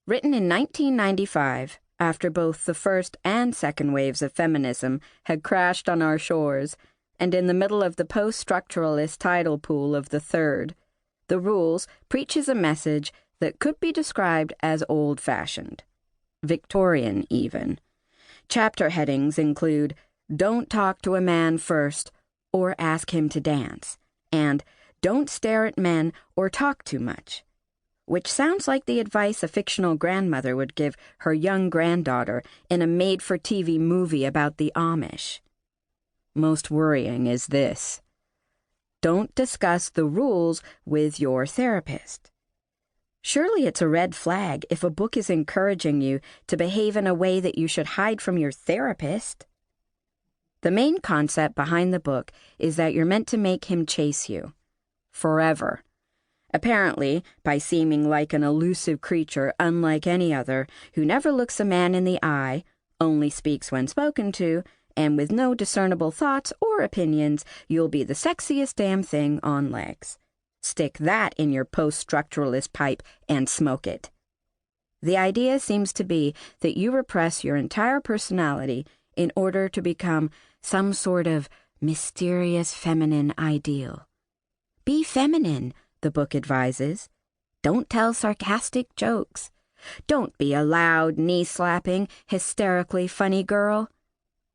Written in 1995, after both the first and second waves of feminism had crashed on our shores, and in the middle of the post-structuralist tidal pool of the third, The Rules preaches a message that could be described as old-fashioned. Victorian, even. Chapter headings include, "Don't talk to a man first, or ask him to dance," and "Don't stare at men or talk too much," which sounds like the advice a fictional grandmother would give her young granddaughter in a made-for-TV movie about the Amish. Most worrying is this: don't discuss the rules with your therapist. Surely it's a red flag if a book is encouraging you to behave in a way that you should hide from your therapist. The main concept behind the book is that you're meant to make him chase you. Forever. Apparently, by seeming like an elusive creature unlike any other, who never looks a man in the eye, only speaks when spoken to, and with no discernible thoughts or opinions, you'll be the sexiest damn thing on legs. Stick that in your post-structuralist pipe and smoke it. The idea seems to be that you repress your entire personality in order to become some sort of mysterious feminine ideal. Be feminine, the book advises. Don't tell sarcastic jokes. Don't be a loud, knee-slapping, hysterically funny girl.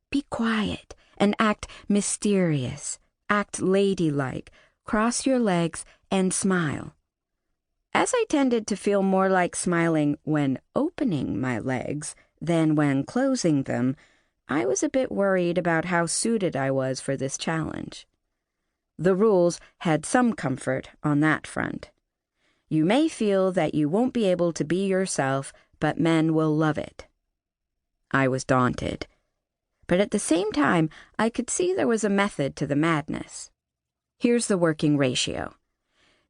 Be quiet and act mysterious. Act ladylike. Cross your legs and smile. As I tended to feel more like smiling when opening my legs than when closing them, I was a bit worried about how suited I was for this challenge. The Rules had some comfort on that front. You may feel that you won't be able to be yourself, but men will love it. I was daunted. But at the same time, I could see there was a method to the madness. Here's the working ratio.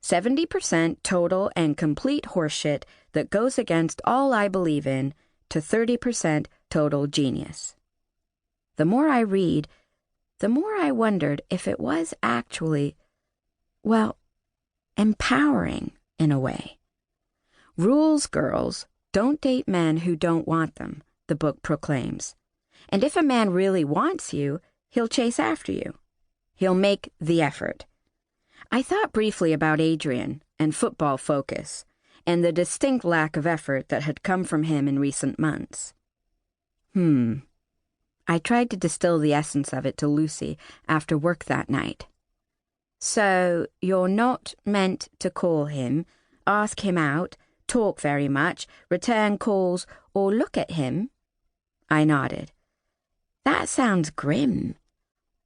70% total and complete horseshit that goes against all I believe in to 30% total genius. The more I read, the more I wondered if it was actually, well, empowering in a way. Rules girls don't date men who don't want them, the book proclaims. And if a man really wants you, he'll chase after you. He'll make the effort. I thought briefly about Adrian and football focus, and the distinct lack of effort that had come from him in recent months. I tried to distill the essence of it to Lucy after work that night. So, you're not meant to call him, ask him out, talk very much, return calls, or look at him? I nodded. That sounds grim.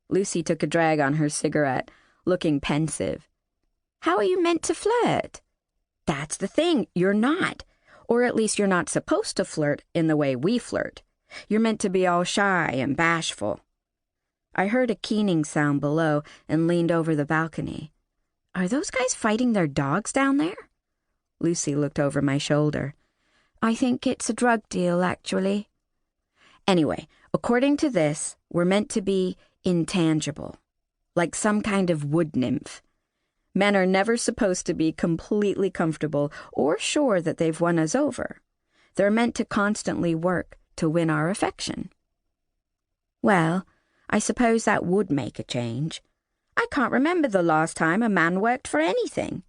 Lucy took a drag on her cigarette, looking pensive. How are you meant to flirt? That's the thing, you're not. Or at least you're not supposed to flirt in the way we flirt. You're meant to be all shy and bashful. I heard a keening sound below and leaned over the balcony. Are those guys fighting their dogs down there? Lucy looked over my shoulder. I think it's a drug deal, actually. Anyway, according to this, we're meant to be intangible, like some kind of wood nymph. Men are never supposed to be completely comfortable or sure that they've won us over. They're meant to constantly work to win our affection. Well, I suppose that would make a change. I can't remember the last time a man worked for anything.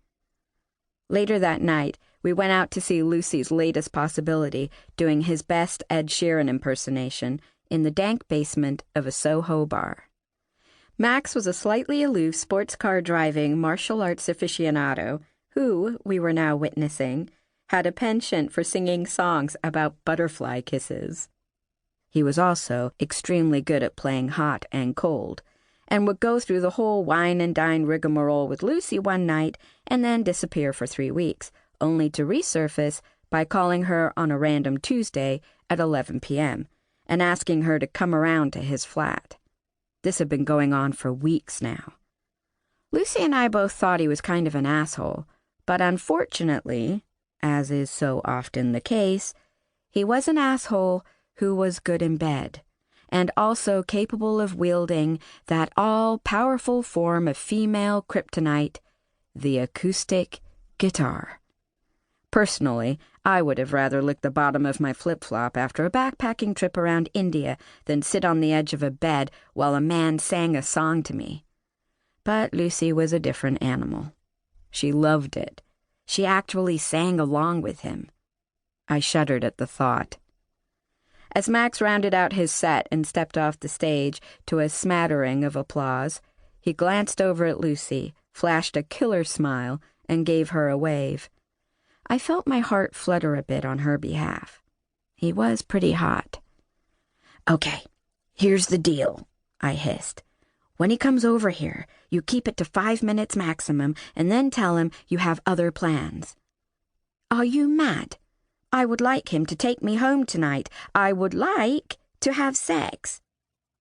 Later that night, we went out to see Lucy's latest possibility doing his best Ed Sheeran impersonation in the dank basement of a Soho bar. Max was a slightly aloof sports car driving martial arts aficionado who, we were now witnessing, had a penchant for singing songs about butterfly kisses. He was also extremely good at playing hot and cold, and would go through the whole wine and dine rigmarole with Lucy one night and then disappear for 3 weeks, only to resurface by calling her on a random Tuesday at 11 p.m. and asking her to come around to his flat. This had been going on for weeks now. Lucy and I both thought he was kind of an asshole, but unfortunately, as is so often the case, he was an asshole who was good in bed, and also capable of wielding that all-powerful form of female kryptonite, the acoustic guitar. Personally, I would have rather licked the bottom of my flip-flop after a backpacking trip around India than sit on the edge of a bed while a man sang a song to me. But Lucy was a different animal. She loved it. She actually sang along with him. I shuddered at the thought. As Max rounded out his set and stepped off the stage to a smattering of applause, he glanced over at Lucy, flashed a killer smile, and gave her a wave. I felt my heart flutter a bit on her behalf. He was pretty hot. "Okay, here's the deal," I hissed. "When he comes over here, you keep it to 5 minutes maximum and then tell him you have other plans." "Are you mad? I would like him to take me home tonight. I would like to have sex."